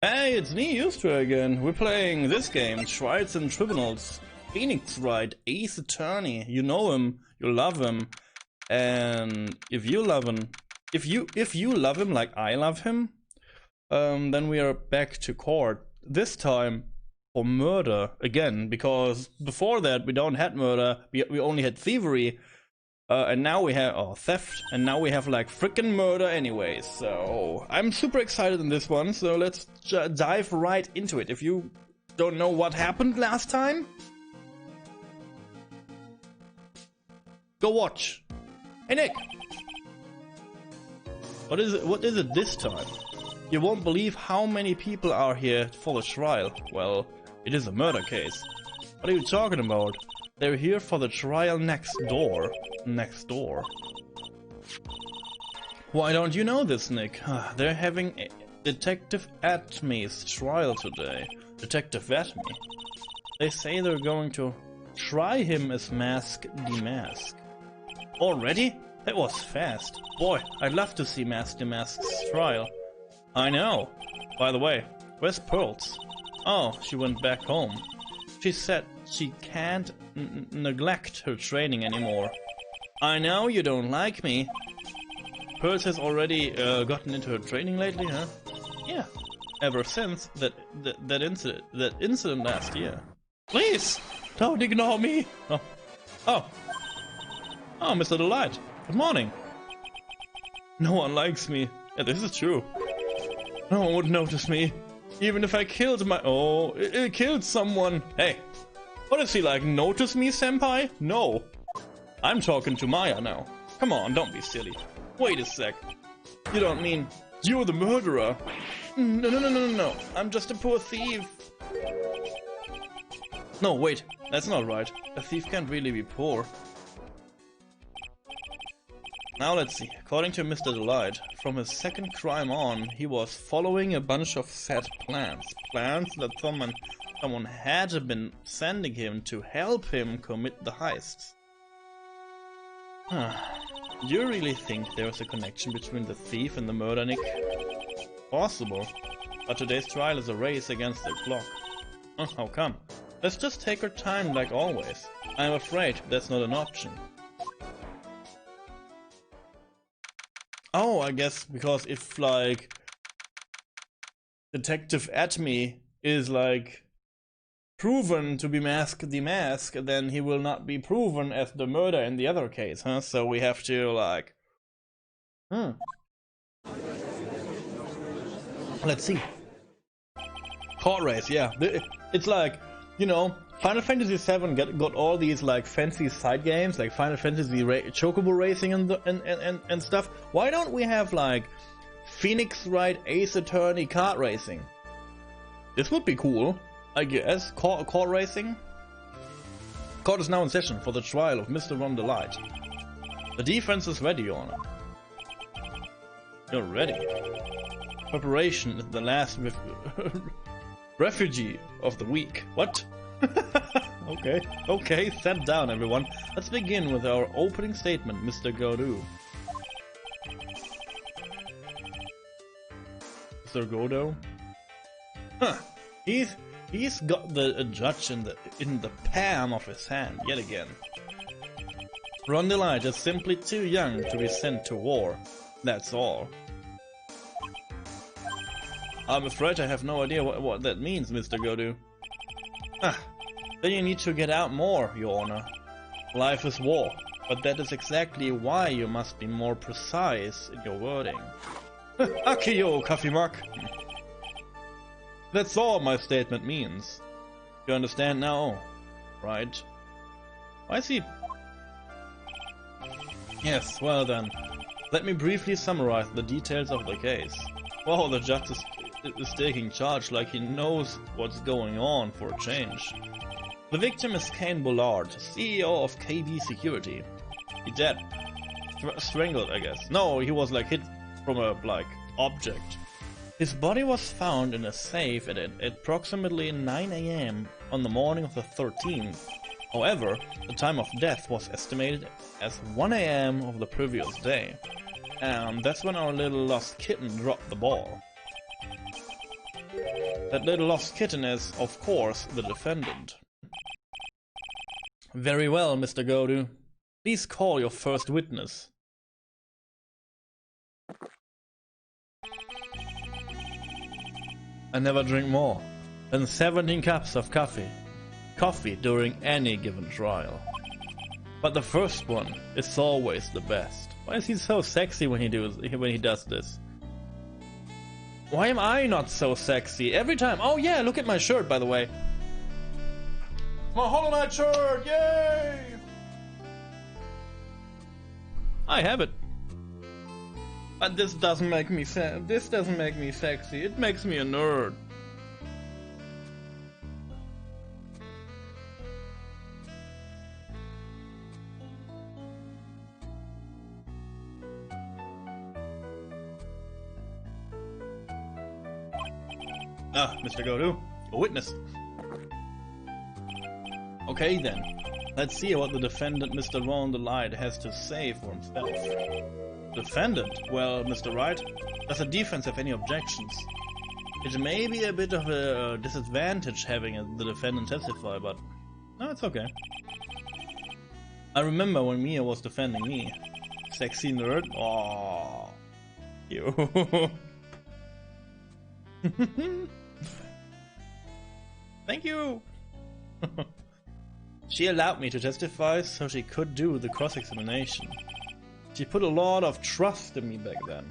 Hey, it's me, Ustra again. We're playing this game, Wright and Tribulations. Phoenix Wright, Ace Attorney. You know him, you love him, and if you love him, if you love him like I love him, then we are back to court. This time for murder again, because before that we don't had murder. We only had thievery. And now we have theft, and now we have like freaking murder anyways. So I'm super excited in this one. So let's dive right into it. If you don't know what happened last time, go watch. Hey Nick, what is it? What is it this time? You won't believe how many people are here for the trial. Well, it is a murder case. What are you talking about? They're here for the trial next door. Next door. Why don't you know this, Nick? They're having Detective Atme's trial today. Detective Atme. They say they're going to try him as Mask Demask. Already? That was fast. Boy, I'd love to see Mask Demask's trial. I know. By the way, where's Pearls? Oh, she went back home. She said she can't neglect her training anymore. I know you don't like me. Pearls has already gotten into her training lately, huh? Yeah, ever since that incident last year. Please, don't ignore me. Oh, Mr. Delight. Good morning. No one likes me. Yeah, this is true. No one would notice me, even if I killed my. Oh, it killed someone. Hey, what is he like? Notice me, senpai? No. I'm talking to Maya now. Come on, don't be silly. Wait a sec. You don't mean you're the murderer? No. I'm just a poor thief. No, wait. That's not right. A thief can't really be poor. Now let's see. According to Mr. Delight, from his second crime on, he was following a bunch of set plans. Plans that someone had been sending him to help him commit the heists. Do you really think there's a connection between the thief and the murder, Nick? Possible. But today's trial is a race against the clock. How come? Let's just take our time like always. I'm afraid that's not an option. Oh, I guess because if, like, Detective Atme is, like, proven to be Mask Demask, then he will not be proven as the murder in the other case, huh? So we have to, like... Let's see. Court race, yeah. It's like, you know, Final Fantasy VII got all these, like, fancy side games, like Final Fantasy Chocobo Racing and stuff. Why don't we have, like, Phoenix Wright Ace Attorney kart racing? This would be cool. I guess. Court racing? Court is now in session for the trial of Mr. Ron Delight. The defense is ready, Your Honor. You're ready. Preparation is the last refugee of the week. What? Okay, sit down everyone. Let's begin with our opening statement, Mr. Godot. Mr. Godot? Huh. He's got the judge in the palm of his hand yet again. Ron Delight is simply too young to be sent to war. That's all. I'm afraid I have no idea what that means, Mr. Godot. Then you need to get out more, Your Honor. Life is war, but that is exactly why you must be more precise in your wording. Akio, coffee mug. That's all my statement means. You understand now, right? I see. Yes, well then. Let me briefly summarize the details of the case. Well, the judge is taking charge like he knows what's going on for a change. The victim is Kane Bullard, CEO of KB Security. He's dead. Strangled, I guess. No, he was like hit from a, like, object. His body was found in a safe at approximately 9 AM on the morning of the 13th. However, the time of death was estimated as 1 AM of the previous day. And that's when our little lost kitten dropped the ball. That little lost kitten is, of course, the defendant. Very well, Mr. Godu. Please call your first witness. I never drink more than 17 cups of coffee during any given trial. But the first one is always the best. Why is he so sexy when he does this? Why am I not so sexy every time? Oh yeah, look at my shirt, by the way. My Hollow Knight shirt, yay! I have it. But this doesn't make me sexy. It makes me a nerd. Ah, Mr. Godu, a witness. Okay then, let's see what the defendant, Mr. Ron the Light, has to say for himself. Defendant? Well, Mr. Wright, does the defense have any objections? It may be a bit of a disadvantage having the defendant testify, but no, it's okay. I remember when Mia was defending me. Sexy nerd? Aww. You. Thank you! She allowed me to testify so she could do the cross-examination. She put a lot of trust in me back then.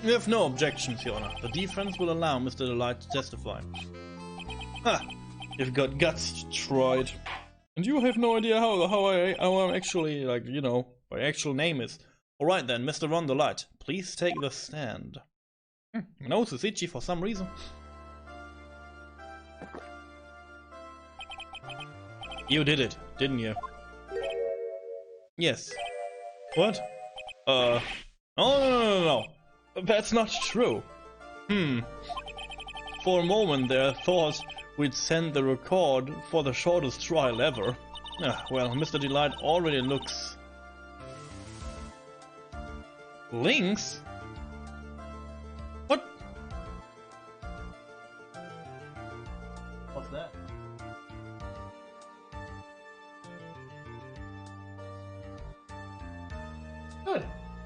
We have no objections, Your Honor. The defense will allow Mr. Delight to testify. Ha! You've got guts, Troid. And you have no idea how I'm actually, like, you know, my actual name is. Alright then, Mr. Ron the Light, please take the stand. My nose is itchy for some reason. You did it, didn't you? Yes. What? Oh, no. That's not true. For a moment there, I thought we'd send the record for the shortest trial ever. Well, Mr. Delight already looks... Links? What? What's that? Good.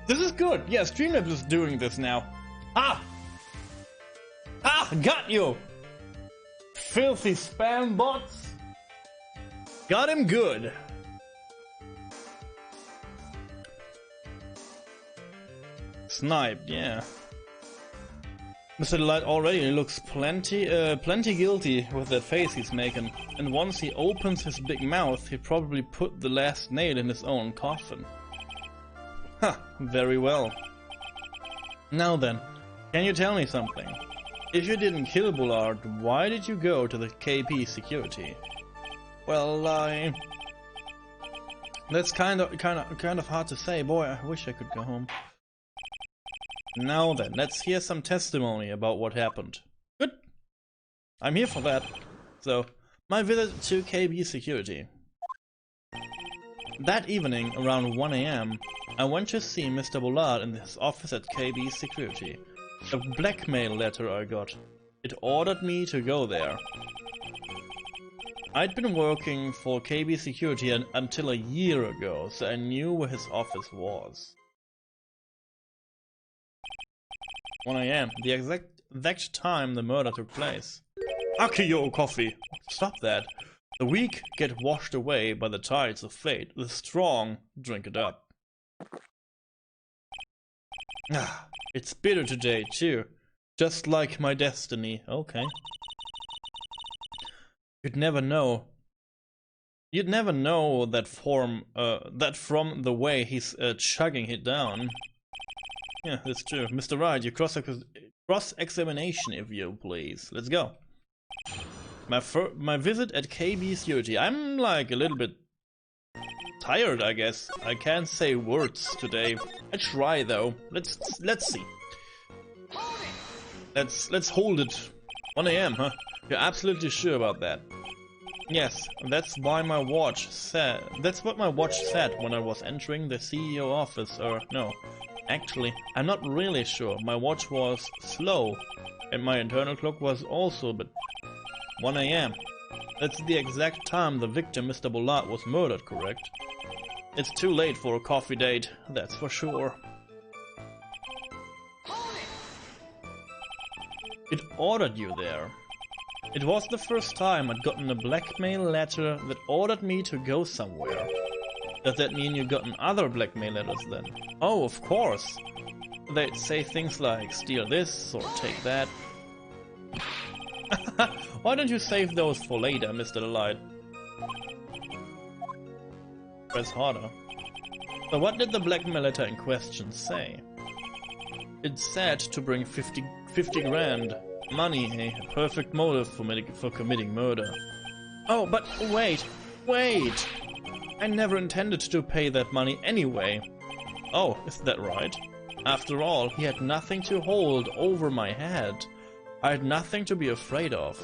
This is good. Yeah, Streamlabs is doing this now. Ah! Got you! Filthy spam bots! Got him good. Sniped, yeah. Mr. Delight already looks plenty guilty with that face he's making. And once he opens his big mouth, he probably put the last nail in his own coffin. Huh, very well. Now then, can you tell me something? If you didn't kill Bullard, why did you go to the KP security? Well, that's kind of hard to say. Boy, I wish I could go home. Now then, let's hear some testimony about what happened. Good. I'm here for that. So, my visit to KB security. That evening, around 1 AM, I went to see Mr. Bullard in his office at KB security. A blackmail letter I got. It ordered me to go there. I'd been working for KB security until a year ago, so I knew where his office was. 1 AM, the exact time the murder took place. Akio coffee! Stop that. The weak get washed away by the tides of fate. The strong drink it up. Ah, it's bitter today too. Just like my destiny. Okay. You'd never know that from the way he's chugging it down. Yeah, that's true. Mr. Wright, your cross-examination, if you please. Let's go. My visit at KB security. I'm like a little bit tired, I guess. I can't say words today. I try though. Let's see. Let's hold it. 1 AM, huh? You're absolutely sure about that? Yes, that's why my watch said. That's what my watch said when I was entering the CEO office. Or no, actually, I'm not really sure. My watch was slow. And my internal clock was also but 1 AM. That's the exact time the victim, Mr. Bullard, was murdered, correct? It's too late for a coffee date, that's for sure. It ordered you there. It was the first time I'd gotten a blackmail letter that ordered me to go somewhere. Does that mean you gotten other blackmail letters then? Oh, of course. They'd say things like, steal this or take that. Why don't you save those for later, Mr. Delight? Press harder. So what did the blackmail letter in question say? It said to bring 50 grand. Money, a perfect motive for committing murder. Oh, but wait! I never intended to pay that money anyway. Oh, is that right? After all, he had nothing to hold over my head. I had nothing to be afraid of.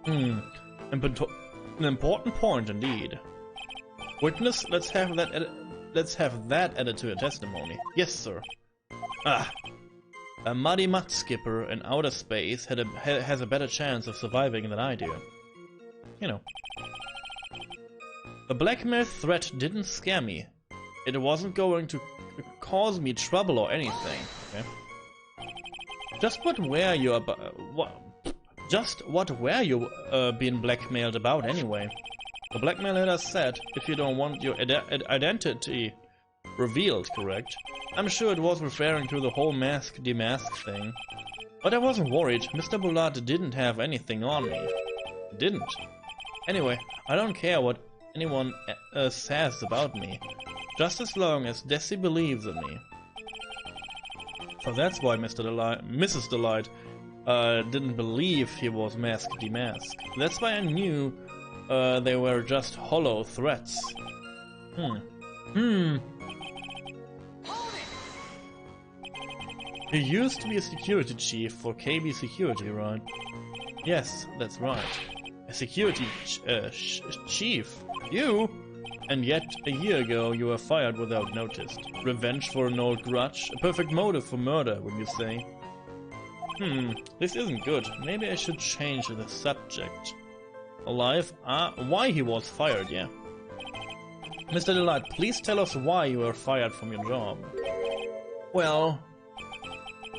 An important point indeed. Witness, let's have that added to your testimony. Yes, sir. A muddy mud skipper in outer space has a better chance of surviving than I do. You know. A blackmail threat didn't scare me. It wasn't going to cause me trouble or anything. Okay. Just what were you being blackmailed about anyway? The blackmail letter said if you don't want your identity revealed, correct? I'm sure it was referring to the whole mask-demask thing. But I wasn't worried. Mr. Bullard didn't have anything on me. He didn't. Anyway, I don't care what anyone says about me. Just as long as Desi believes in me. So that's why Mrs. Delight didn't believe he was mask-demask. That's why I knew they were just hollow threats. You used to be a security chief for KB Security, right? Yes, that's right. A security chief? You? And yet, a year ago, you were fired without notice. Revenge for an old grudge? A perfect motive for murder, would you say? This isn't good. Maybe I should change the subject. Alive? Why he was fired, yeah. Mr. Delight, please tell us why you were fired from your job. Well,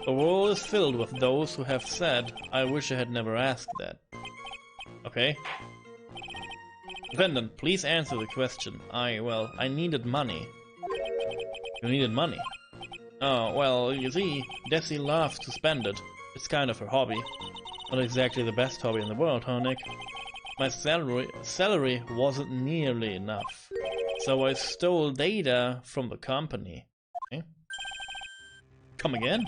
the world is filled with those who have said, I wish I had never asked that. Okay. Defendant, please answer the question. I needed money. You needed money? Oh, well, you see, Desi loves to spend it. It's kind of her hobby. Not exactly the best hobby in the world, huh, Nick? My salary wasn't nearly enough. So I stole data from the company. Okay. Come again?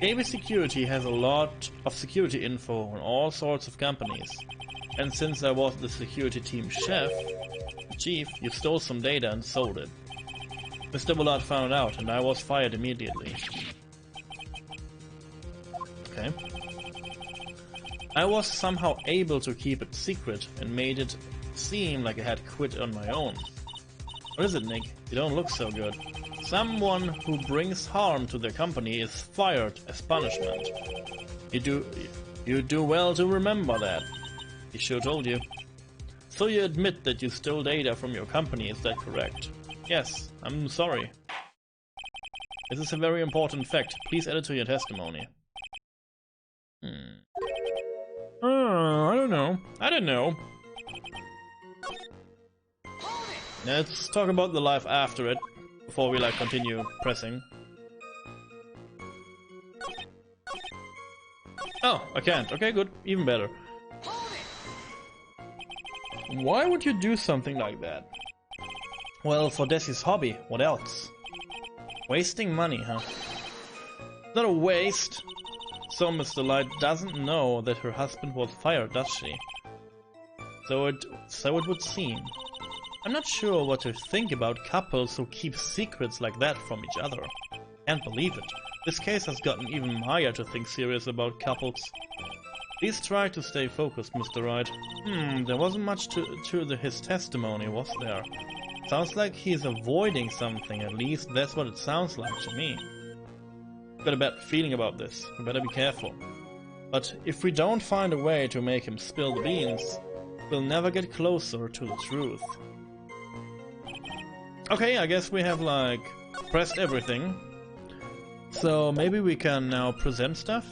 KB Security has a lot of security info on all sorts of companies. And since I was the security team chief, you stole some data and sold it. Mr. Bullard found out and I was fired immediately. Okay. I was somehow able to keep it secret and made it seem like I had quit on my own. What is it, Nick? You don't look so good. Someone who brings harm to their company is fired as punishment. You do well to remember that. He sure told you. So you admit that you stole data from your company, is that correct? Yes, I'm sorry. This is a very important fact. Please add it to your testimony. I don't know. Let's talk about the life after it, before we continue pressing. Oh, I can't. Okay, good. Even better. Why would you do something like that? Well, for Desi's hobby. What else? Wasting money, huh? Not a waste. So Miss Delight doesn't know that her husband was fired, does she? So it would seem. I'm not sure what to think about couples who keep secrets like that from each other. Can't believe it. This case has gotten even higher to think serious about couples. Please try to stay focused, Mr. Wright. There wasn't much to his testimony, was there? Sounds like he's avoiding something, at least that's what it sounds like to me. got a bad feeling about this. We better be careful. But if we don't find a way to make him spill the beans, we'll never get closer to the truth. Okay, I guess we have, like, pressed everything. So maybe we can now present stuff?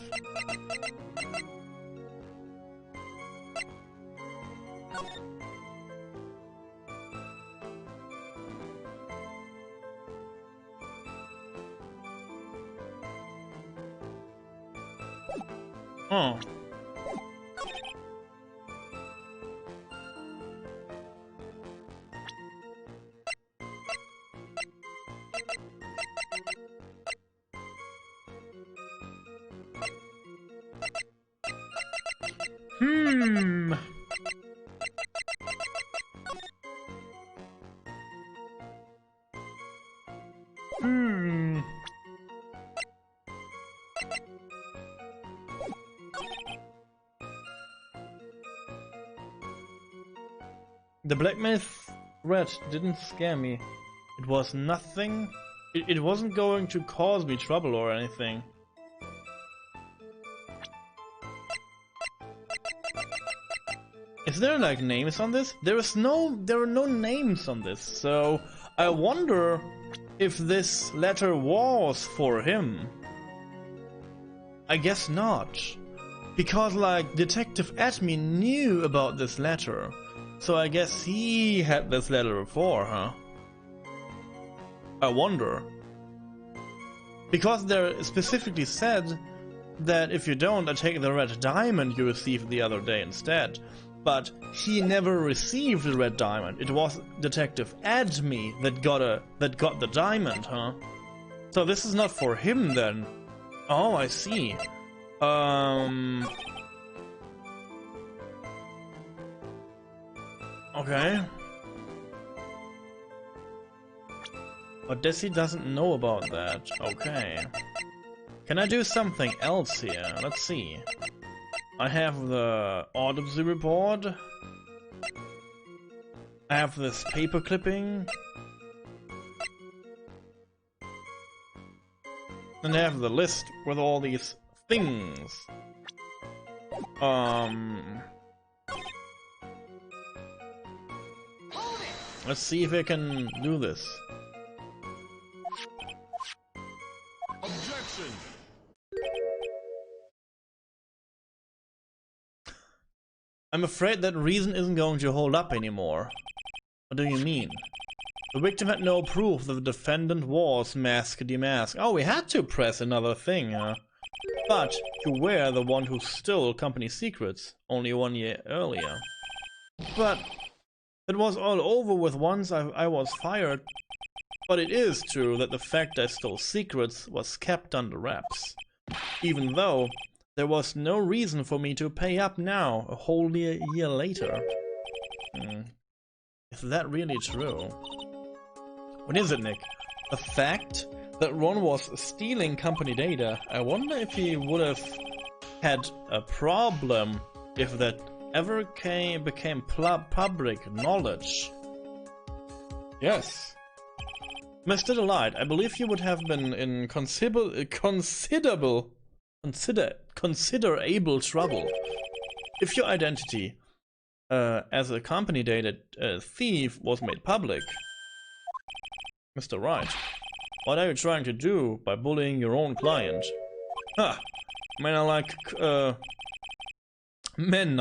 Oh. Hmm. The blackmail threat didn't scare me. It was nothing. It wasn't going to cause me trouble or anything. Is there like names on this? There are no names on this, so I wonder if this letter was for him. I guess not. Because like Detective Atme knew about this letter. So I guess he had this letter before, huh? I wonder. Because there specifically said that if you don't, I take the red diamond you received the other day instead. But he never received the red diamond. It was Detective Atme that got the diamond, huh? So this is not for him then. Oh, I see. Okay. But Desi doesn't know about that. Okay. Can I do something else here? Let's see. I have the autopsy report. I have this paper clipping. And I have the list with all these things. Let's see if I can do this. Objection. I'm afraid that reason isn't going to hold up anymore. What do you mean? The victim had no proof that the defendant was mask demasked. Oh, we had to press another thing, huh? But you were the one who stole company secrets only 1 year earlier. But it was all over with once I was fired. But it is true that the fact I stole secrets was kept under wraps. Even though there was no reason for me to pay up now, a whole year later. Is that really true? What is it, Nick? The fact that Ron was stealing company data. I wonder if he would have had a problem if that ever became public knowledge. Yes. Mr. Delight, I believe you would have been in considerable trouble if your identity as a company data thief was made public. Mr. Wright, what are you trying to do by bullying your own client? Ha! Men are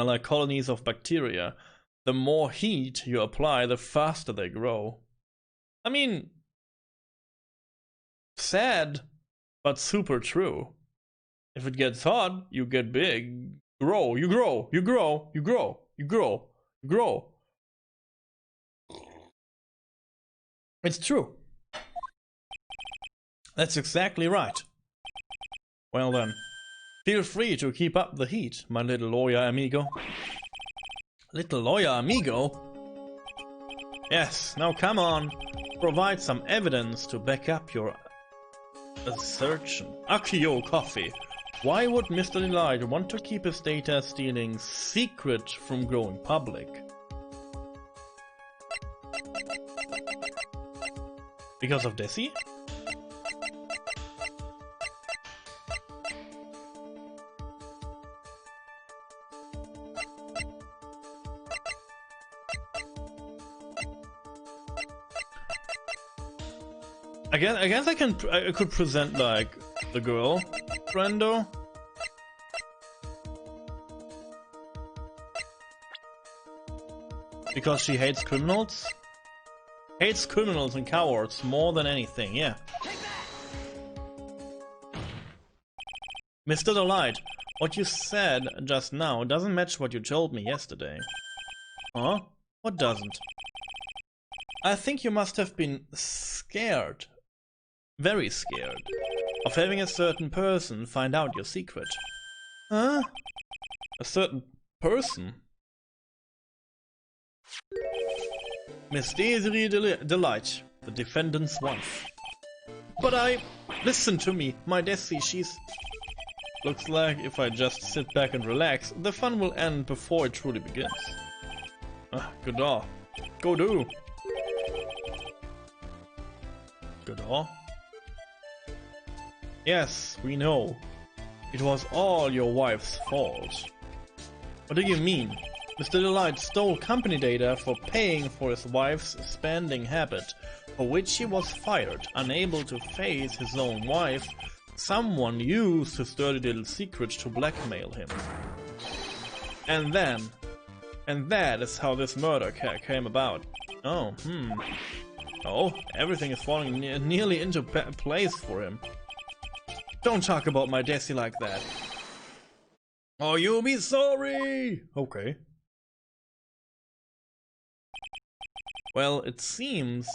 like colonies of bacteria. The more heat you apply, the faster they grow. I mean, sad, but super true. If it gets hot, you get big. You grow. It's true. That's exactly right. Well then, feel free to keep up the heat, my little lawyer amigo. Little lawyer amigo? Yes, now come on. Provide some evidence to back up your assertion. Akio coffee. Why would Mr. Delight want to keep his data stealing secret from going public? Because of Desi? I could present like the girl, Brando. Because she hates criminals? Hates criminals and cowards more than anything, yeah. Mr. Delight, what you said just now doesn't match what you told me yesterday. Huh? What doesn't? I think you must have been scared, very scared, of having a certain person find out your secret. Huh? A certain person? Miss Desiree Delight, the defendant's wife. But listen to me, my Desi, she's... Looks like if I just sit back and relax, the fun will end before it truly begins. Good on. Go do. Good on. Yes, we know. It was all your wife's fault. What do you mean? Mr. Delight stole company data for paying for his wife's spending habit, for which he was fired. Unable to face his own wife, someone used his dirty little secret to blackmail him. And that is how this murder came about. Oh, Oh, everything is falling nearly into place for him. Don't talk about my Desi like that. Oh, you'll be sorry! Okay. Well, it seems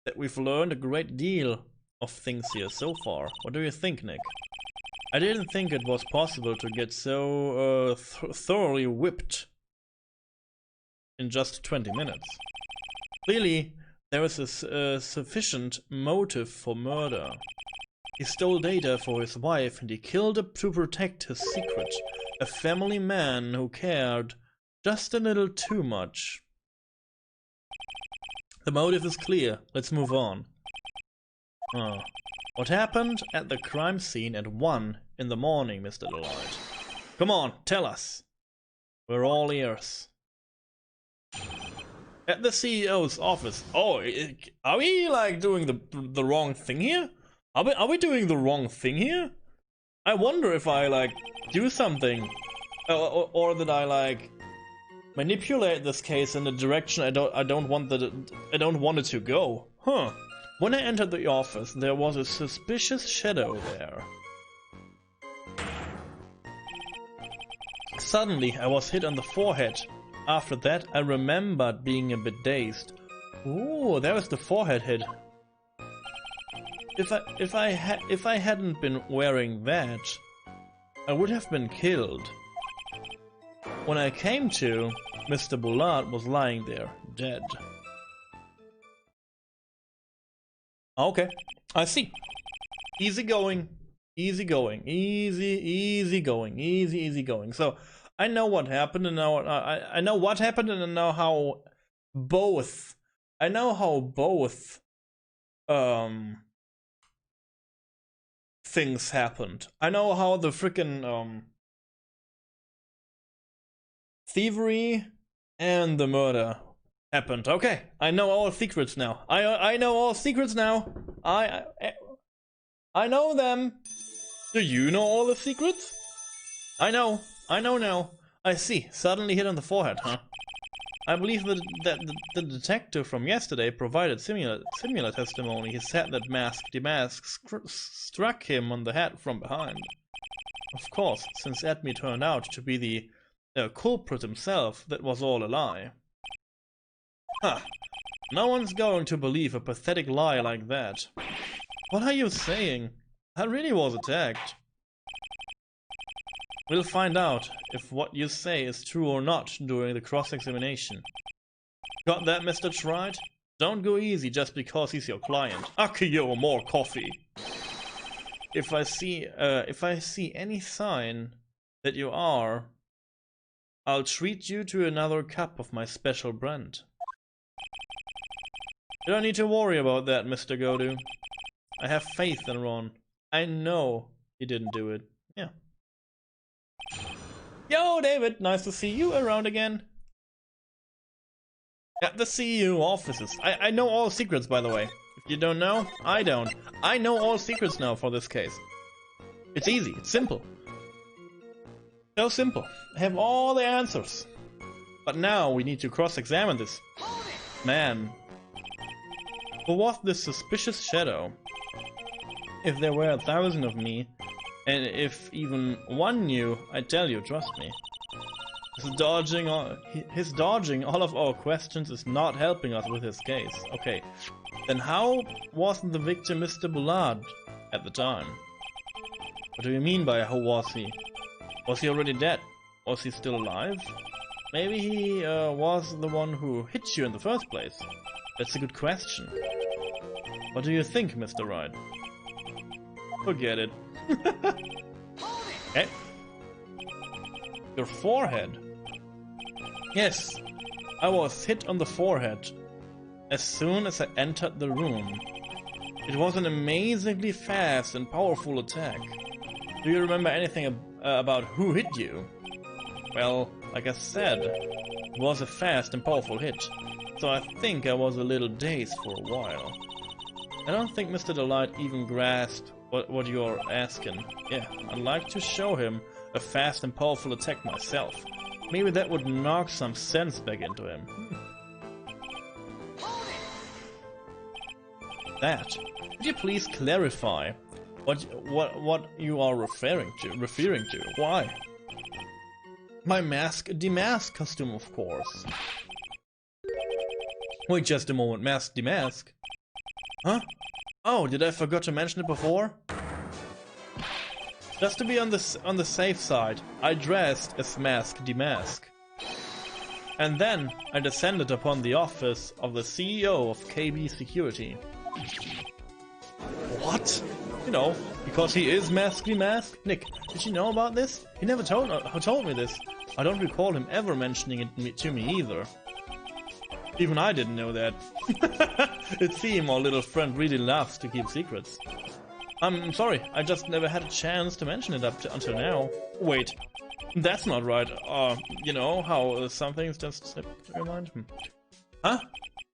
that we've learned a great deal of things here so far. What do you think, Nick? I didn't think it was possible to get so thoroughly whipped in just 20 minutes. Clearly, there is a sufficient motive for murder. He stole data for his wife and he killed her to protect his secret. A family man who cared just a little too much. The motive is clear. Let's move on. What happened at the crime scene at 1 in the morning, Mr. Delight? Come on, tell us. We're all ears. At the CEO's office. Oh, are we like doing the wrong thing here? Are we doing the wrong thing here? I wonder if I like do something, or that I like manipulate this case in the direction I don't want it to go. Huh? When I entered the office, there was a suspicious shadow there. Suddenly, I was hit on the forehead. After that, I remembered being a bit dazed. Ooh, there was the forehead hit. If I hadn't been wearing that, I would have been killed. When I came to, Mr. Bullard was lying there, dead. Okay, I see. Easy going, easy going, easy going. So I know what happened, and now I know what happened, and I know how both. Things happened. I know how the frickin' thievery and the murder happened. Okay, I know all secrets now. I know all secrets now. I know them. Do you know all the secrets? I know now. I see. Suddenly hit on the forehead, huh? I believe that the detective from yesterday provided similar testimony. He said that the mask struck him on the head from behind. Of course, since Edme turned out to be the culprit himself, that was all a lie. Huh. No one's going to believe a pathetic lie like that. What are you saying? I really was attacked. We'll find out if what you say is true or not during the cross-examination. Got that, Mr. Wright? Don't go easy just because he's your client. Akio, more coffee. If I see any sign that you are, I'll treat you to another cup of my special brand. You don't need to worry about that, Mr. Godu. I have faith in Ron. I know he didn't do it. Yeah. Yo, David, nice to see you around again. At the CEO offices. I know all secrets, by the way. If you don't know, I don't. I know all secrets now for this case. It's easy, it's simple. So simple. I have all the answers. But now we need to cross-examine this man. Who was this suspicious shadow? If there were 1,000 of me, and if even one knew, I tell you, trust me. His dodging all of our questions is not helping us with his case. Okay, then how wasn't the victim Mr. Bullard at the time? What do you mean by how was he? Was he already dead? Was he still alive? Maybe he was the one who hit you in the first place. That's a good question. What do you think, Mr. Wright? Forget it. Okay. Your forehead. Yes, I was hit on the forehead as soon as I entered the room. It was an amazingly fast and powerful attack. Do you remember anything about who hit you? Well, like I said, it was a fast and powerful hit, so I think I was a little dazed for a while. I don't think Mr. Delight even grasped what you're asking. Yeah, I'd like to show him a fast and powerful attack myself. Maybe that would knock some sense back into him. That. Could you please clarify what you are referring to? Why? My mask, demask costume, of course. Wait just a moment, mask, demask? Huh? Oh, did I forget to mention it before? Just to be on the safe side, I dressed as Mask Demask. And then I descended upon the office of the CEO of KB Security. What? You know, because he is Mask Demask? Nick, did you know about this? He never told me this. I don't recall him ever mentioning it to me either. Even I didn't know that. It seems our little friend really loves to keep secrets. I'm sorry, I just never had a chance to mention it until now. Wait, that's not right. You know how some things just slip your mind? Huh?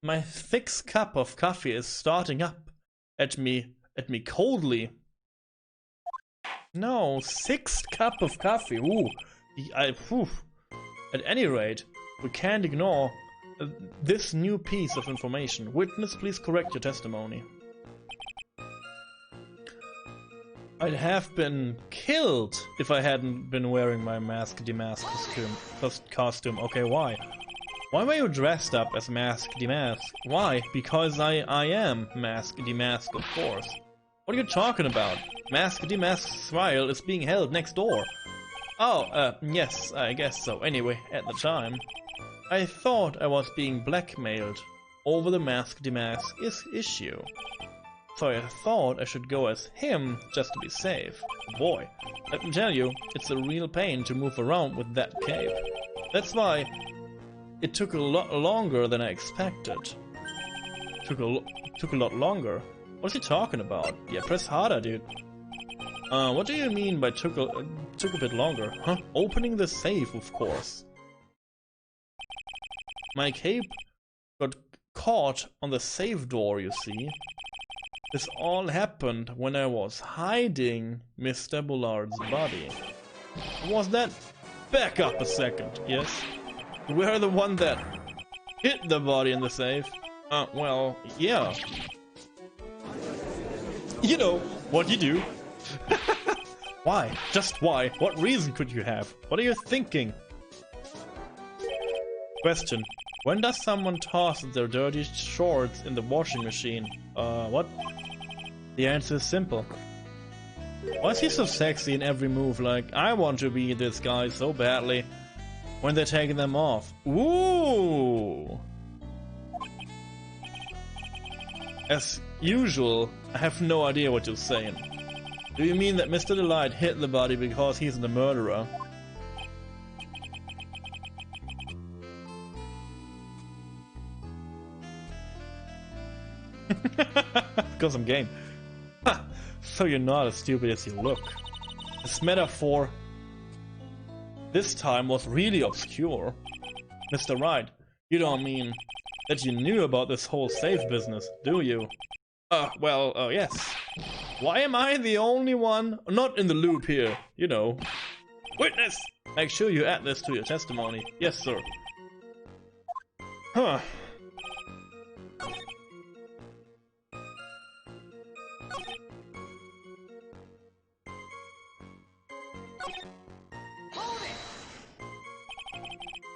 My thick cup of coffee is starting up at me coldly. No, sixth cup of coffee. Ooh, At any rate, we can't ignore this new piece of information. Witness, please correct your testimony. I'd have been killed if I hadn't been wearing my Mask Demask costume. Okay, why? Why were you dressed up as Mask Demask? Why? Because I am Mask Demask, of course. What are you talking about? Mask Demask's trial is being held next door. Oh, yes, I guess so. Anyway, at the time, I thought I was being blackmailed over the Mask Demask issue. So I thought I should go as him just to be safe. Boy, let me tell you, it's a real pain to move around with that cape. That's why it took a lot longer than I expected. Took a lot longer? What's he talking about? Yeah, press harder, dude. What do you mean by took a bit longer? Huh? Opening the safe, of course. My cape got caught on the safe door, you see. This all happened when I was hiding Mr. Bullard's body. Was that? Back up a second, yes? We're the one that hit the body in the safe. Well, yeah. You know what you do. Why? Just why? What reason could you have? What are you thinking? Question. When does someone toss their dirty shorts in the washing machine? What? The answer is simple. Why is he so sexy in every move? Like, I want to be this guy so badly when they're taking them off. Ooh! As usual, I have no idea what you're saying. Do you mean that Mr. Delight hit the body because he's the murderer? Because I'm game. Ha! So you're not as stupid as you look. This metaphor this time was really obscure. Mr. Wright, you don't mean that you knew about this whole safe business, do you? Well, yes. Why am I the only one not in the loop here? You know. Witness! Make sure you add this to your testimony. Yes, sir. Huh.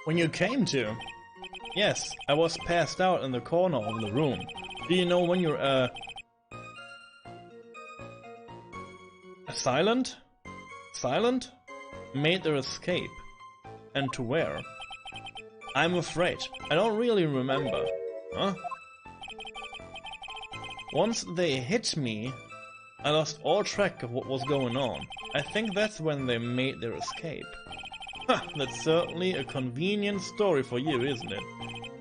When you came to? Yes, I was passed out in the corner of the room. Do you know when you're, silent? Silent? Made their escape. And to where? I'm afraid. I don't really remember. Huh? Once they hit me, I lost all track of what was going on. I think that's when they made their escape. Ha! That's certainly a convenient story for you, isn't it?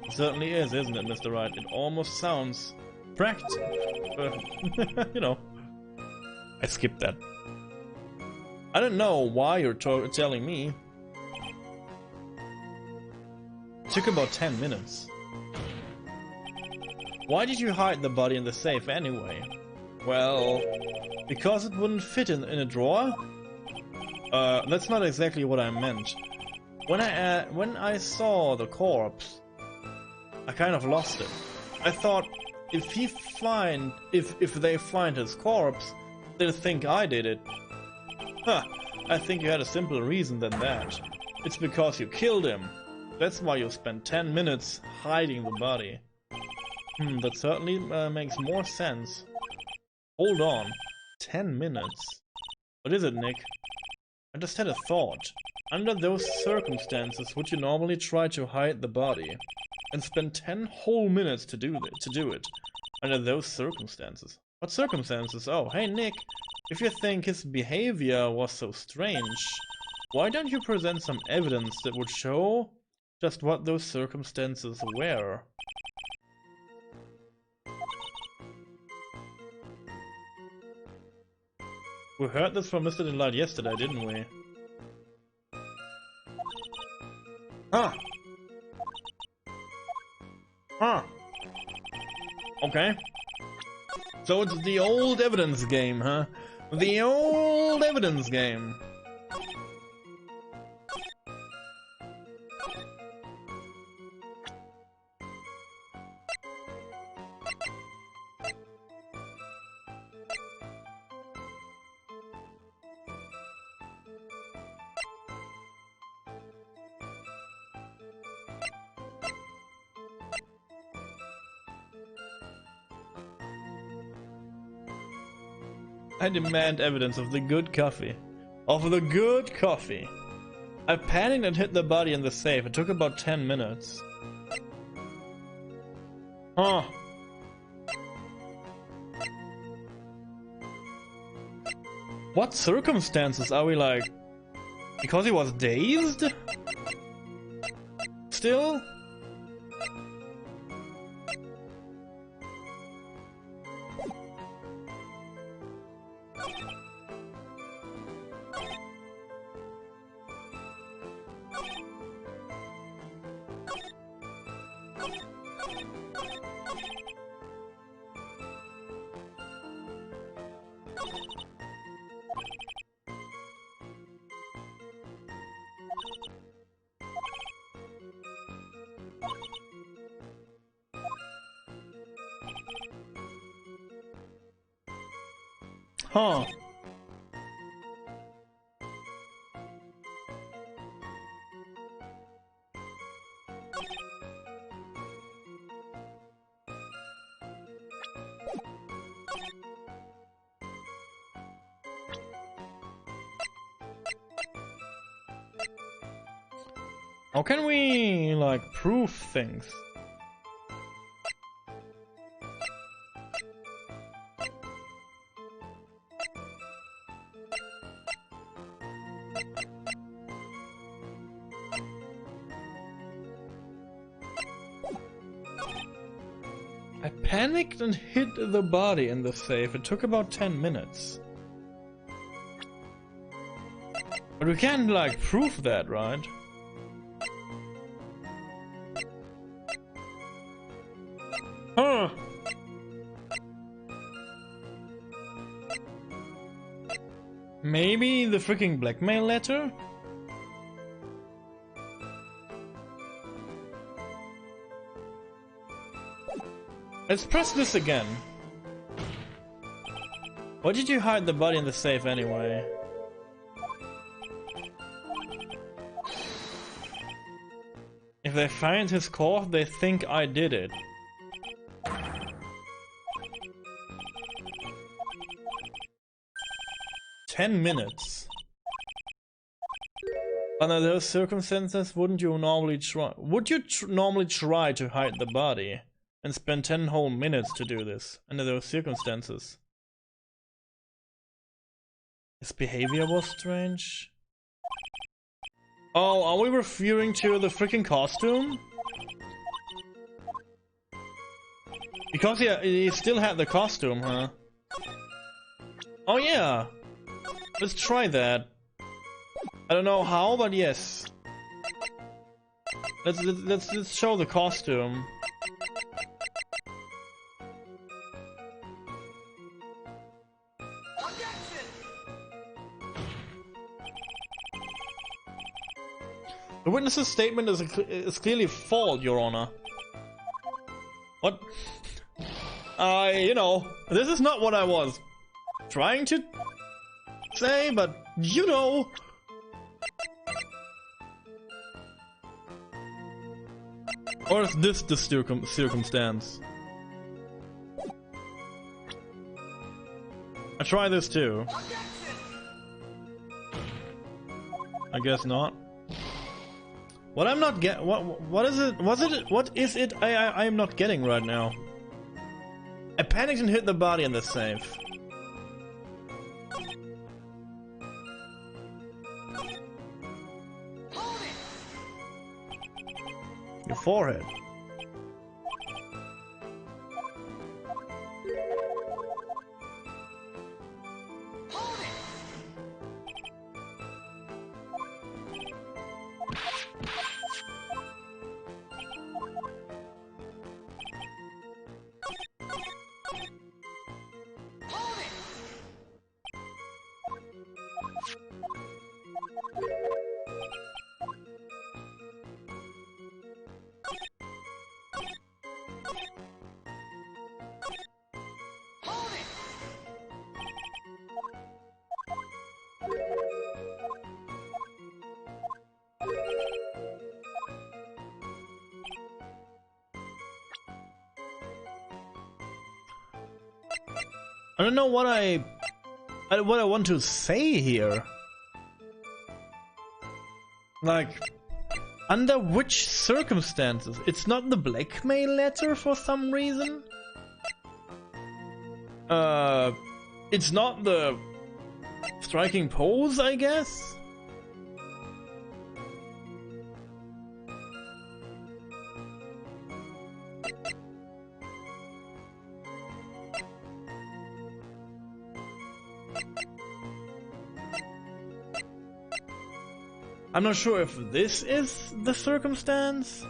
It certainly is, isn't it, Mr. Wright? It almost sounds practical. You know. I skipped that. I don't know why you're telling me. It took about 10 minutes. Why did you hide the body in the safe anyway? Well, because it wouldn't fit in a drawer? That's not exactly what I meant. When I saw the corpse, I kind of lost it. I thought if they find his corpse, they'll think I did it. Huh, I think you had a simpler reason than that. It's because you killed him. That's why you spent 10 minutes hiding the body. That certainly makes more sense. Hold on. 10 minutes? What is it, Nick? I just had a thought. Under those circumstances, would you normally try to hide the body? And spend 10 whole minutes to do it? Under those circumstances. What circumstances? Oh, hey Nick. If you think his behavior was so strange, why don't you present some evidence that would show just what those circumstances were? We heard this from Mr. Delight yesterday, didn't we? Huh. Huh. Okay. So it's the old evidence game, huh? The old evidence game. I demand evidence of the good coffee. Of the good coffee. I panicked and hid the body in the safe. It took about 10 minutes. Huh. What circumstances are we like? Because he was dazed? Still? Huh. How can we, like, prove things? I panicked and hid the body in the safe. It took about 10 minutes. But we can't, like, prove that, right? Maybe the freaking blackmail letter? Let's press this again. Why did you hide the body in the safe anyway? If they find his corpse, they think I did it. $10 minutes. Under those circumstances, wouldn't you normally try? Would you normally try to hide the body and spend 10 whole minutes to do this under those circumstances? His behavior was strange. Oh, are we referring to the freaking costume? Because he still had the costume, huh? Oh yeah. Let's try that. I don't know how, but yes. Let's show the costume. The witness's statement is clearly false, Your Honor. What? You know, this is not what I was trying to say, but you know. Or is this the circumstance? I try this too. I guess not. What I'm not what is it? What is it? I'm not getting right now. I panicked and hit the body in the safe. Your forehead. I don't know what I want to say here. Like, under which circumstances? It's not the blackmail letter for some reason. It's not the striking pose, I guess. I'm not sure if this is the circumstance.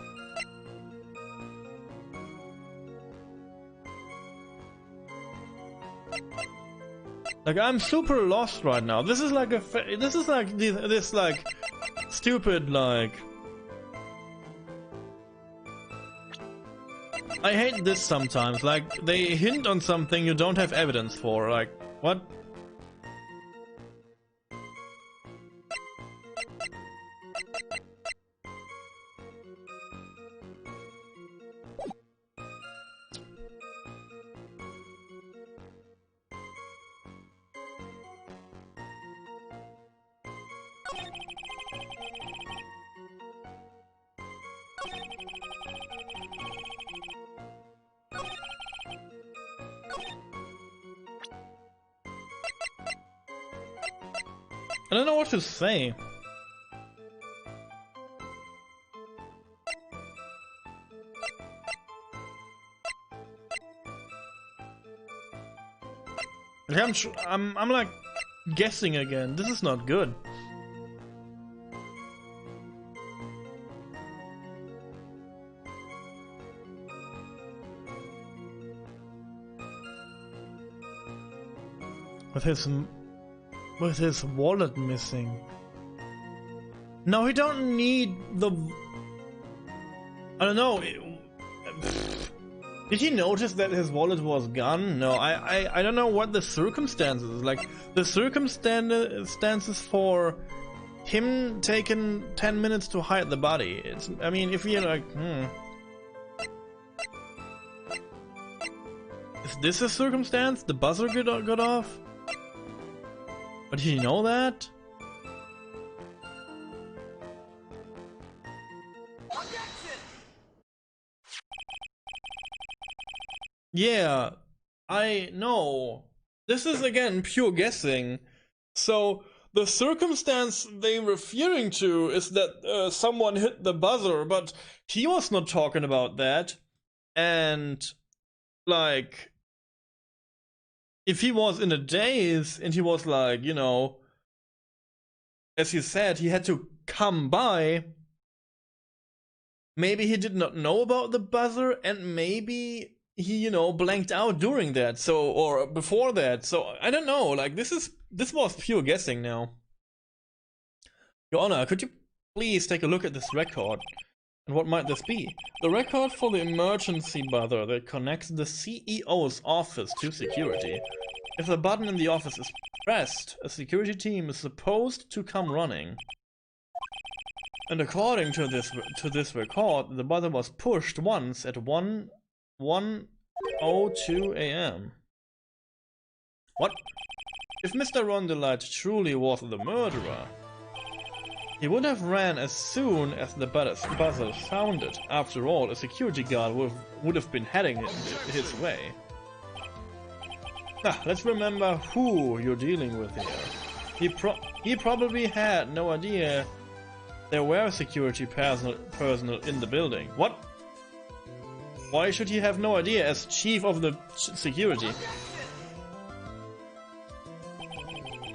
Like, I'm super lost right now. This is like this like stupid like. I hate this sometimes. Like, they hint on something you don't have evidence for. Like, what? I don't know what to say. I'm like guessing again. This is not good. with his wallet missing. No, he don't need the... I don't know. Did he notice that his wallet was gone? No, I don't know what the circumstances, like the circumstances for him taking 10 minutes to hide the body. It's, I mean, if you're like, is this a circumstance? The buzzer got off? But did he know that? Yeah, I know. This is again pure guessing. So the circumstance they're referring to is that someone hit the buzzer, but he was not talking about that. And like, if he was in a daze and he was like, you know, as he said, he had to come by, maybe he did not know about the buzzer, and maybe he, you know, blanked out during that, so, or before that. So I don't know, like, this was pure guessing now. Your Honor, could you please take a look at this record? And what might this be? The record for the emergency buzzer that connects the CEO's office to security. If the button in the office is pressed, a security team is supposed to come running. And according to this record, the buzzer was pushed once at 1:02 a.m. What? If Mr. Rondelite truly was the murderer, he would have ran as soon as the buzzer sounded. After all, a security guard would have been heading his way. Now, let's remember who you're dealing with here. He probably had no idea there were security personnel in the building. What? Why should he have no idea as chief of the security?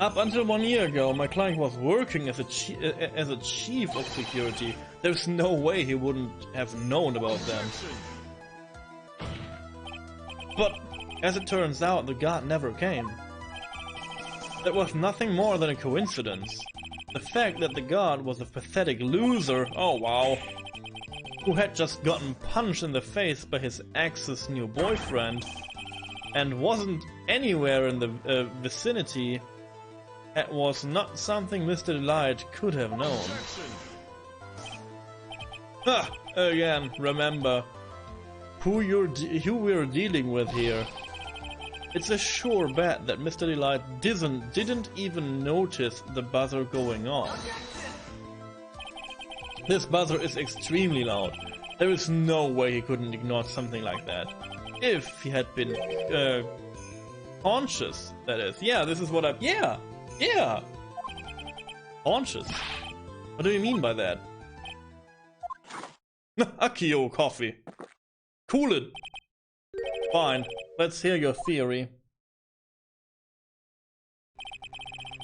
Up until 1 year ago, my client was working as a chief of security. There's no way he wouldn't have known about them. But as it turns out, the guard never came. That was nothing more than a coincidence. The fact that the guard was a pathetic loser, oh wow, who had just gotten punched in the face by his ex's new boyfriend and wasn't anywhere in the vicinity, that was not something Mr. Delight could have known. Ha! Again, remember who we're dealing with here. It's a sure bet that Mr. Delight didn't even notice the buzzer going on. This buzzer is extremely loud. There is no way he couldn't ignore something like that. If he had been conscious, that is. Yeah, this is what I... Yeah! Conscious. What do you mean by that? Akio coffee. Cool it. Fine, let's hear your theory.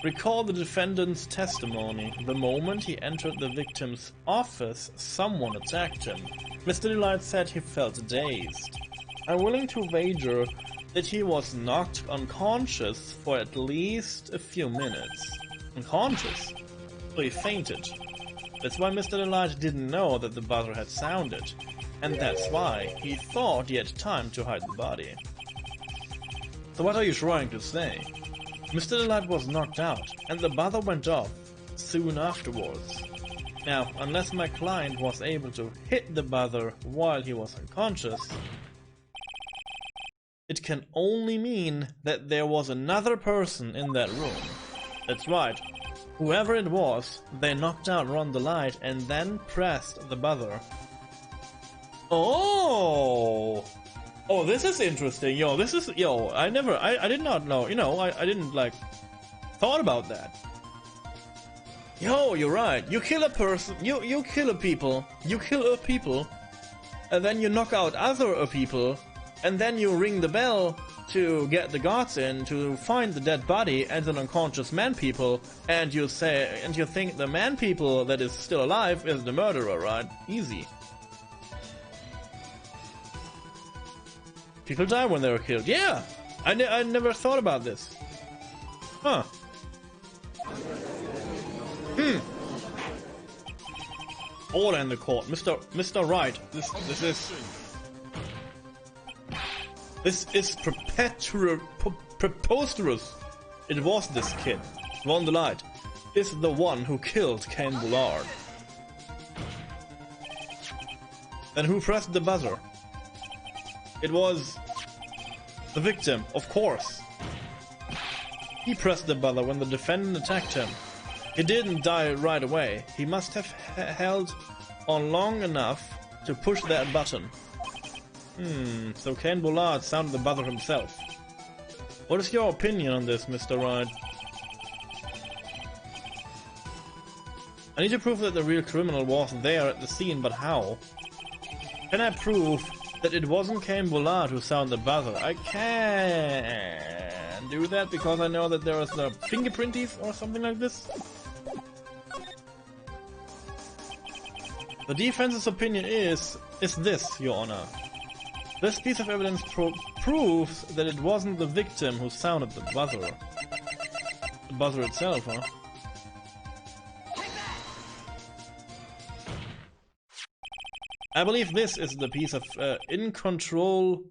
Recall the defendant's testimony. The moment he entered the victim's office, someone attacked him. Mr. Delight said he felt dazed. I'm willing to wager that he was knocked unconscious for at least a few minutes. Unconscious? So he fainted. That's why Mr. Delight didn't know that the buzzer had sounded. And that's why he thought he had time to hide the body. So what are you trying to say? Mr. Delight was knocked out, and the buzzer went off soon afterwards. Now, unless my client was able to hit the buzzer while he was unconscious, it can only mean that there was another person in that room. That's right. Whoever it was, they knocked out Rondelite and then pressed the buzzer. Oh! Oh, this is interesting. Yo, this is... Yo, I did not know. You know, I didn't, like, thought about that. Yo, you're right. You kill a person. You kill a people. You kill a people. And then you knock out other people. And then you ring the bell to get the guards in to find the dead body and an unconscious man people. And you say... And you think the man people that is still alive is the murderer, right? Easy. People die when they're killed. Yeah! I never thought about this. Huh. Order in the court, Mr. Wright. This is preposterous. It was this kid, Von the Light, is the one who killed Cain Bullard. Then who pressed the buzzer? It was the victim, of course. He pressed the buzzer when the defendant attacked him. He didn't die right away. He must have held on long enough to push that button. So Cain Bullard sounded the buzzer himself. What is your opinion on this, Mr. Wright? I need to prove that the real criminal was there at the scene, but how? Can I prove that it wasn't Cain Bullard who sounded the buzzer? I can't do that because I know that there is a fingerprinties or something like this. The defense's opinion is this, Your Honor. This piece of evidence proves that it wasn't the victim who sounded the buzzer. The buzzer itself, huh? I believe this is the piece of incontrovertible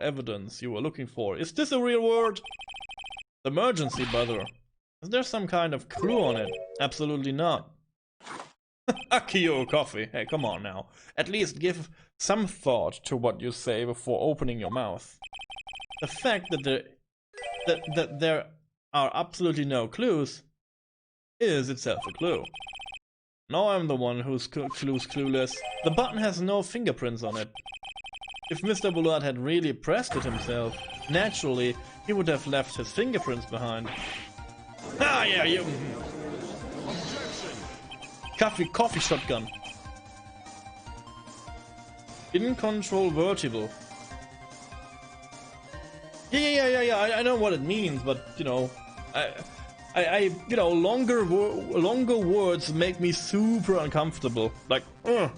evidence you were looking for. Is this a real word? Emergency buzzer. Is there some kind of clue on it? Absolutely not. Akio coffee. Hey, come on now. At least give some thought to what you say before opening your mouth. The fact that there are absolutely no clues is itself a clue. Now I'm the one who's clueless. The button has no fingerprints on it. If Mr. Bullard had really pressed it himself, naturally he would have left his fingerprints behind. Ah, yeah, you. Coffee shotgun. Incontrovertible. Yeah. I know what it means, but you know, you know, longer words make me super uncomfortable. Like, I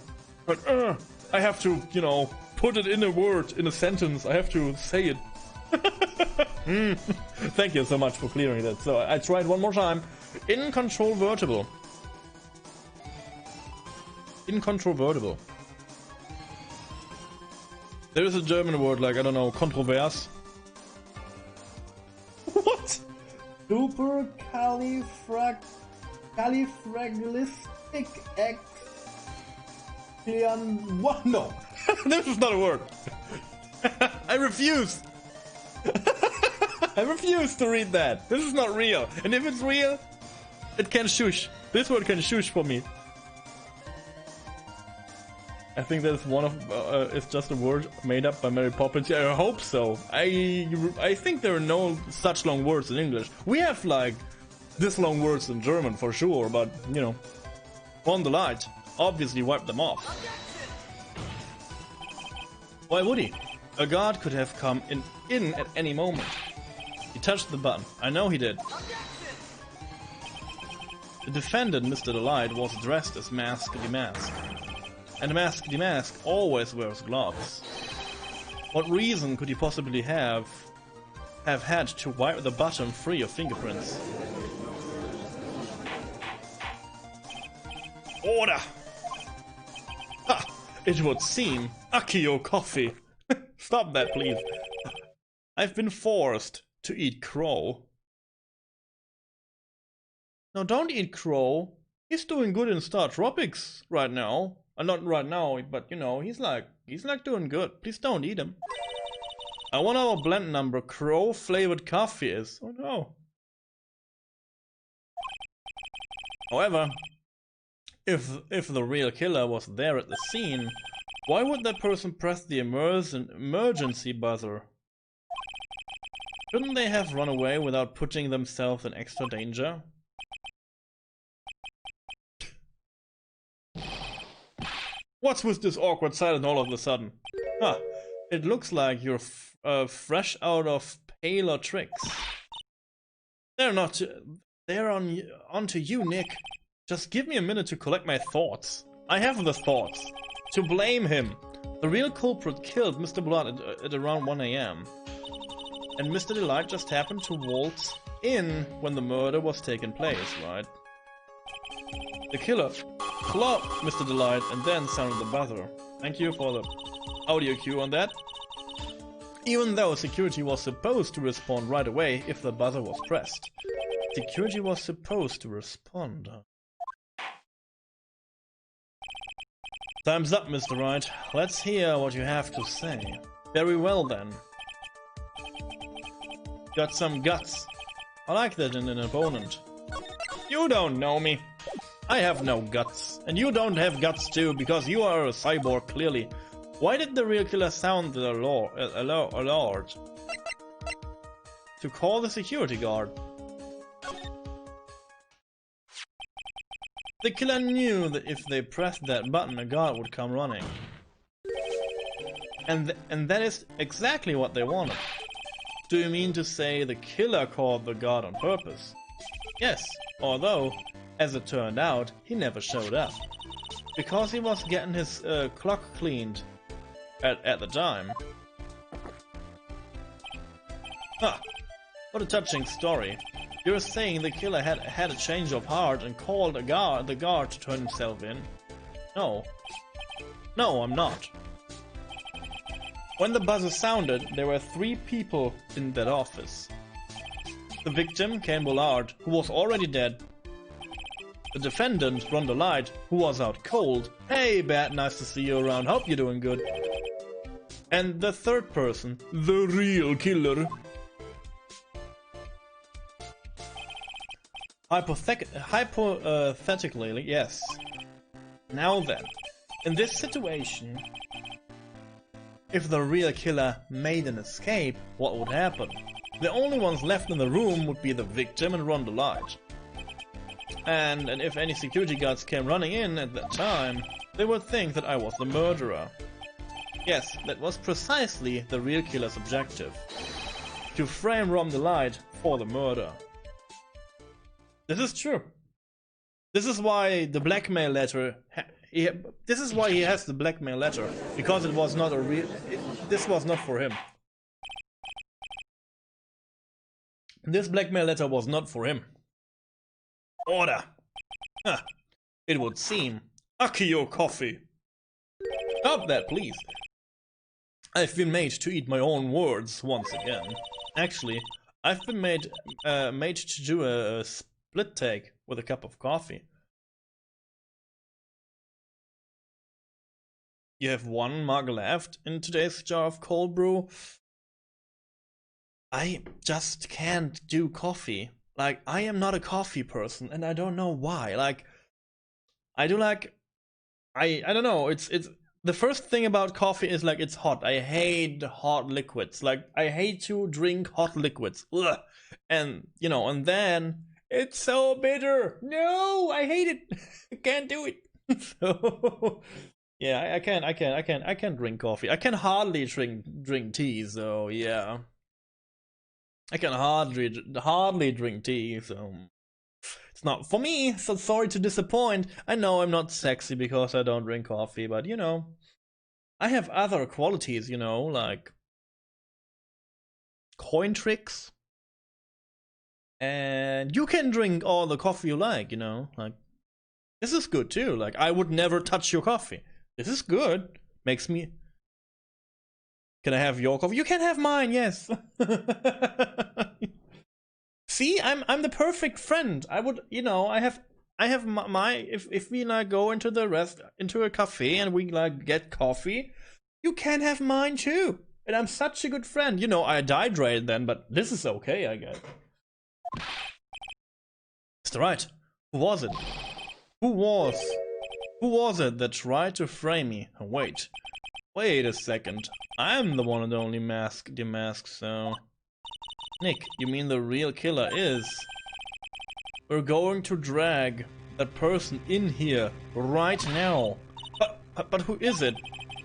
have to, you know, put it in a word, in a sentence. I have to say it. Thank you so much for clearing that. So I tried one more time. Incontrovertible. Incontrovertible. There is a German word like, I don't know, controverse. What? Califragilistic what? No. This is not a word. I refuse. I refuse to read that. This is not real. And if it's real, it can shush. This word can shush for me. I think that's one of it's just a word made up by Mary Poppins. I hope so. I think there are no such long words in English. We have like this long words in German for sure, but you know, on the light obviously wiped them off. Why would he? A guard could have come in at any moment. He touched the button. I know he did. The defendant, Mr. Delight, was dressed as Mask the Mask. And Mask the Mask always wears gloves. What reason could he possibly have had to wipe the button free of fingerprints? Order! Ha! It would seem. Akio coffee. Stop that, please. I've been forced to eat crow. No, don't eat crow. He's doing good in Star Tropics right now. Not right now, but you know, he's like doing good. Please don't eat him. I wonder our blend number crow flavored coffee is. Oh no. However, if the real killer was there at the scene, why would that person press the emergency buzzer? Shouldn't they have run away without putting themselves in extra danger? What's with this awkward silence all of a sudden? Huh, it looks like you're fresh out of paler tricks. They're onto you, Nick. Just give me a minute to collect my thoughts. I have the thoughts. To blame him. The real culprit killed Mr. Blood at around 1 AM. And Mr. Delight just happened to waltz in when the murder was taking place, right? The killer clocked Mr. Delight and then sounded the buzzer. Thank you for the audio cue on that. Even though security was supposed to respond right away if the buzzer was pressed. Security was supposed to respond. Time's up, Mr. Wright. Let's hear what you have to say. Very well then. Got some guts. I like that in an opponent. You don't know me. I have no guts. And you don't have guts too, because you are a cyborg, clearly. Why did the real killer sound the alert? To call the security guard. The killer knew that if they pressed that button, a guard would come running. And that is exactly what they wanted. Do you mean to say the killer called the guard on purpose? Yes, although, as it turned out, he never showed up. Because he was getting his clock cleaned at the time. Huh, what a touching story. You're saying the killer had a change of heart and called the guard to turn himself in? No. No, I'm not. When the buzzer sounded, there were 3 people in that office. The victim, Ken Bullard, who was already dead. The defendant, Rhonda Light, who was out cold. Hey, Bat, nice to see you around. Hope you're doing good. And the third person, the real killer. Hypothetically, yes. Now then, in this situation, if the real killer made an escape, what would happen? The only ones left in the room would be the victim and Rhonda Light. And if any security guards came running in at that time, they would think that I was the murderer. Yes, that was precisely the real killer's objective. To frame Rhonda Light for the murder. This is true. This is why the blackmail letter... this is why he has the blackmail letter. Because it was not a real... this was not for him. This blackmail letter was not for him. Order! Huh. It would seem. Akio coffee! Stop that, please. I've been made to eat my own words once again. Actually, I've been made to do a split take with a cup of coffee. You have 1 mug left in today's jar of cold brew. I just can't do coffee. Like, I am not a coffee person, and I don't know why. Like, I do like... I don't know, it's... The first thing about coffee is, like, it's hot. I hate hot liquids. Like, I hate to drink hot liquids. Ugh. And, you know, and then... It's so bitter! No! I hate it! I can't do it! So... Yeah, I can't drink coffee. I can hardly drink tea, so yeah. I can hardly drink tea, so it's not for me. So sorry to disappoint. I know I'm not sexy because I don't drink coffee, but you know, I have other qualities, you know, like coin tricks. And you can drink all the coffee you like, you know, like this is good too. Like I would never touch your coffee. This is good. Makes me... Can I have your coffee? You can have mine, yes. See, I'm the perfect friend. I would, you know, I have my if we like go into a cafe and we like get coffee, you can have mine too. And I'm such a good friend. You know, I dehydrated then, but this is okay, I guess. Mr. Wright, who was it? Who was it that tried to frame me? Oh, wait a second. I'm the one and only demasked, so... Nick, you mean the real killer is... We're going to drag that person in here right now. But who is it?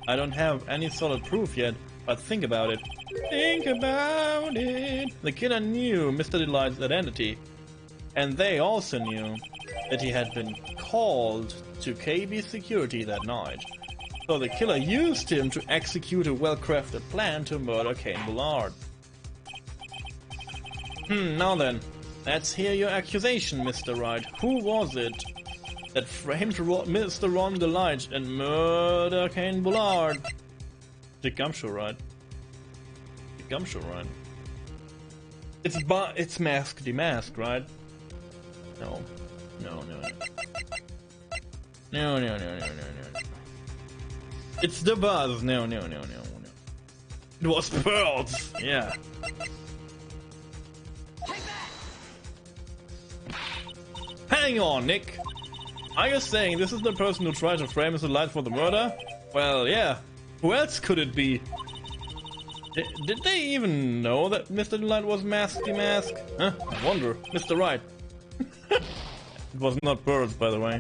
I don't have any solid proof yet, but think about it. Think about it. The killer knew Mr. Delight's identity. And they also knew that he had been called to KB security that night. So the killer used him to execute a well-crafted plan to murder Cain Bullard. Now then, let's hear your accusation, Mr. Wright. Who was it that framed Mr. Ron the Light and murdered Cain Bullard? The Gumshoe, right? The Gumshoe, right? It's Mask the Mask, right? No. No. It's the Buzz. No. It was Pearls. Yeah. Hang on, Nick. Are you saying this is the person who tried to frame Mr. Light for the murder? Well, yeah. Who else could it be? Did they even know that Mr. Light was Mask the Mask? Huh? I wonder. Mr. Wright. It was not Birds, by the way.